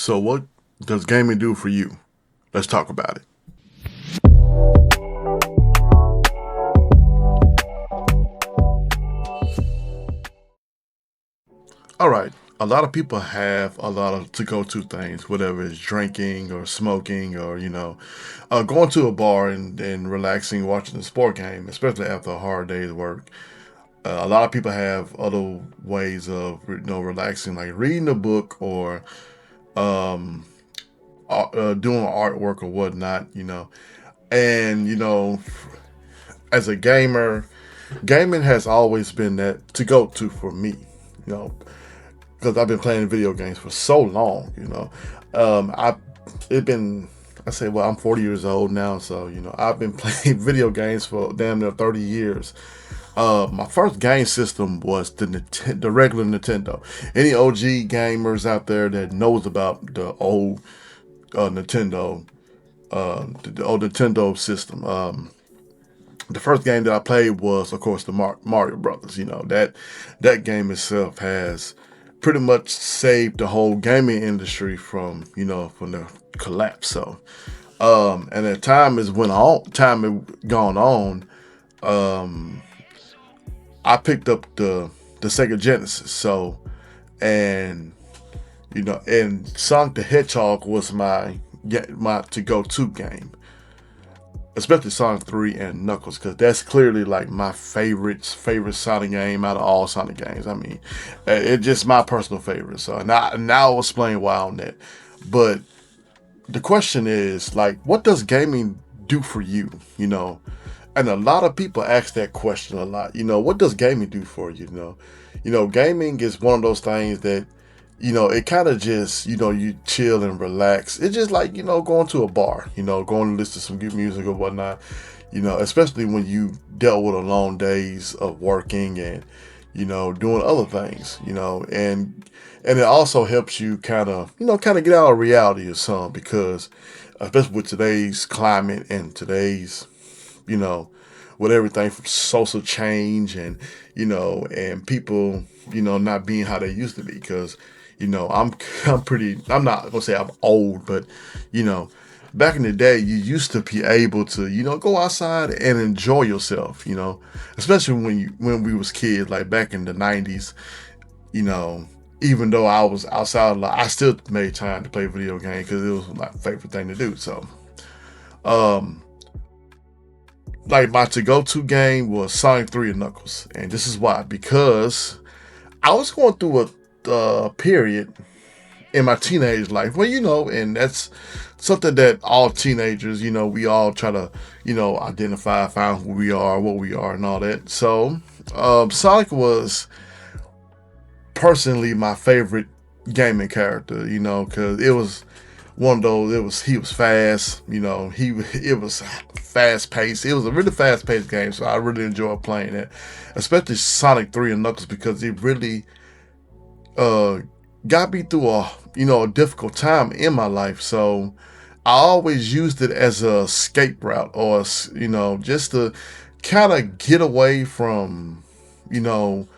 So, what does gaming do for you? Let's talk about it. All right. A lot of people have a lot of to go to things, whatever it's drinking or smoking or, going to a bar and relaxing, watching a sport game, especially after a hard day's work. A lot of people have other ways of, relaxing, like reading a book or um, doing artwork or whatnot, And, as a gamer, gaming has always been that to go to for me, you know, because I've been playing video games for so long. I it been I say, well, I'm 40 years old now, so I've been playing video games for damn near 30 years. My first game system was the regular Nintendo. Any OG gamers out there that knows about the old Nintendo, the old Nintendo system. The first game that I played was, of course, the Mario Brothers. That game itself has pretty much saved the whole gaming industry from the collapse. So, and as time had gone on, I picked up the Sega Genesis. So, and and Sonic the Hedgehog was my to go to game, especially Sonic 3 and Knuckles, because that's clearly like my favorite Sonic game out of all Sonic games. I mean, it's just my personal favorite. So now I'll explain why on that. But the question is, like, what does gaming do for you? And a lot of people ask that question a lot. What does gaming do for you? Gaming is one of those things that it kind of just, you chill and relax. It's just like, going to a bar, going to listen to some good music or whatnot, especially when you dealt with a long days of working and, doing other things, and it also helps you kind of get out of reality or some, because especially with today's climate and today's, you know, with everything from social change and, and people, not being how they used to be. Because, I'm not gonna say I'm old, but, you know, back in the day, you used to be able to, go outside and enjoy yourself, especially when we was kids, like back in the 90s, you know, even though I was outside a lot, I still made time to play video games because it was my favorite thing to do. So, um, like my to go to game was Sonic 3 and Knuckles. And this is why, because I was going through a period in my teenage life. Well, and that's something that all teenagers, we all try to, identify, find who we are, what we are, and all that. So, Sonic was personally my favorite gaming character, because it was one of those. He was fast, it was fast paced. It was a really fast paced game, so I really enjoyed playing it, especially Sonic 3 and Knuckles, because it really uh got me through a difficult time in my life. So I always used it as a escape route, or just to kind of get away from you know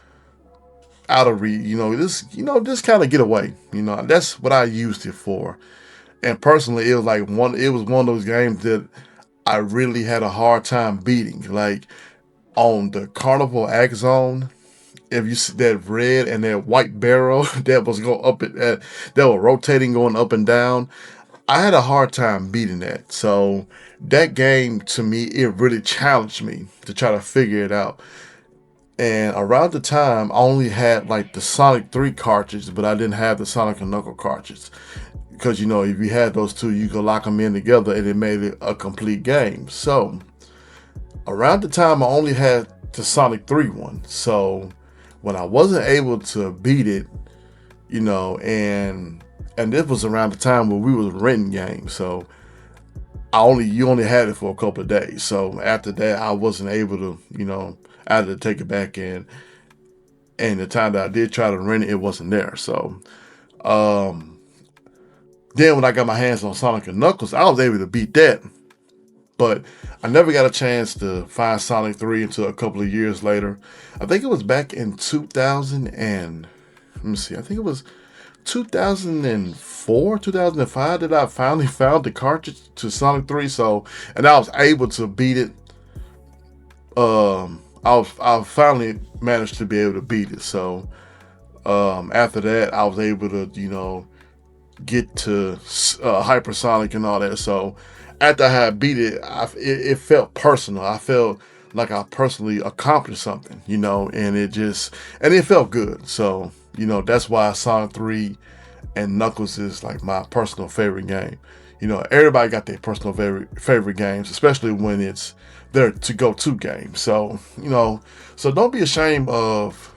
out of just kind of get away. That's what I used it for. And personally, it was one of those games that I really had a hard time beating. Like on the Carnival X Zone, if you see that red and that white barrel that was going up that was rotating, going up and down, I had a hard time beating that. So that game, to me, it really challenged me to try to figure it out. And around the time, I only had like the Sonic 3 cartridge, but I didn't have the Sonic and Knuckle cartridge. Because, if you had those two, you could lock them in together and it made it a complete game. So around the time, I only had the Sonic 3 one. So when I wasn't able to beat it, and this was around the time when we was renting games. So you only had it for a couple of days. So after that, I wasn't able to, I had to take it back in. And the time that I did try to rent it, it wasn't there. So then when I got my hands on Sonic and Knuckles, I was able to beat that. But I never got a chance to find Sonic 3 until a couple of years later. I think it was back in 2000 and let me see. I think it was 2004, 2005 that I finally found the cartridge to Sonic 3. So, and I was able to beat it. I finally managed to be able to beat it. So, after that, I was able to, get to hypersonic and all that. So after I had beat it, it felt personal. I felt like I personally accomplished something, and it felt good. So that's why Sonic 3 and Knuckles is like my personal favorite game. Everybody got their personal favorite games, especially when it's their to go to game. So so don't be ashamed of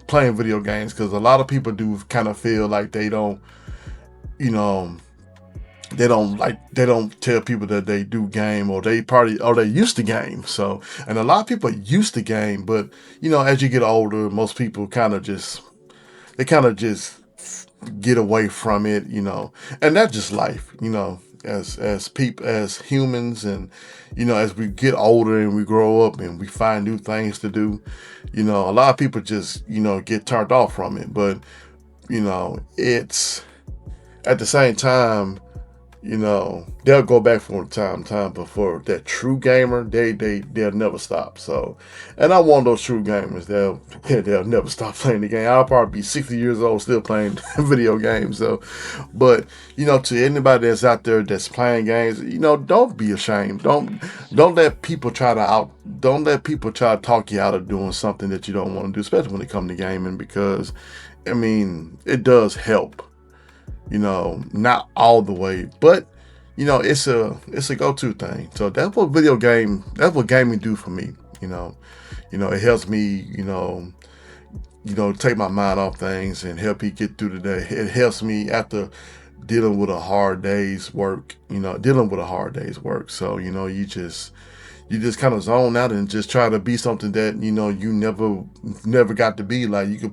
playing video games, because a lot of people do kind of feel like they don't, you know, they don't tell people that they do game, or they used to game. So, and a lot of people used to game, but as you get older, most people kind of just get away from it, and that's just life, as people, as humans, and as we get older and we grow up and we find new things to do, a lot of people just get turned off from it. But it's at the same time, they'll go back from time to time, but for that true gamer, they'll never stop. So, and I'm one of those true gamers. They'll never stop playing the game. I'll probably be 60 years old still playing video games. So, but to anybody that's out there that's playing games, don't be ashamed. Don't let people don't let people try to talk you out of doing something that you don't want to do, especially when it comes to gaming, because it does help. Not all the way, but it's a go-to thing. So that's what gaming do for me. It helps me, take my mind off things and help me get through the day. It helps me after dealing with a hard day's work. So you just kind of zone out and just try to be something that you never got to be. Like, you could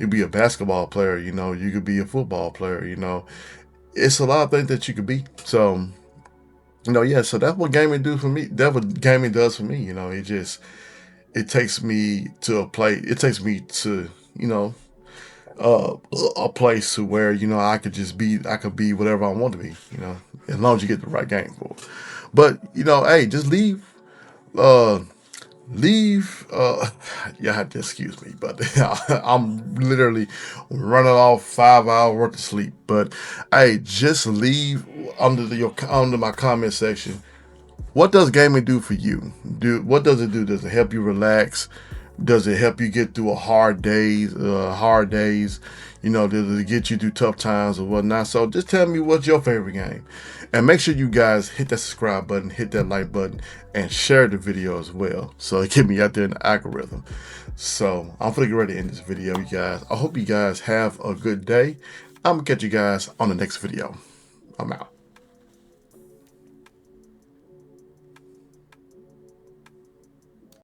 be a basketball player, you could be a football player, it's a lot of things that you could be. So so that's what gaming do for me. That's what gaming does for me. It takes me to a place to where I could be whatever I want to be, as long as you get the right game for it. But hey, just you have to excuse me, but I'm literally running off 5 hours worth of sleep. But hey, just leave under my comment section, what does gaming do for you? What does it do? Does it help you relax? Does it help you get through hard days? Does it get you through tough times or whatnot? So just tell me, what's your favorite game? And make sure you guys hit that subscribe button, hit that like button, and share the video as well, so it get me out there in the algorithm. So I'm gonna get ready to end this video, you guys. I hope you guys have a good day. I'm gonna catch you guys on the next video. I'm out.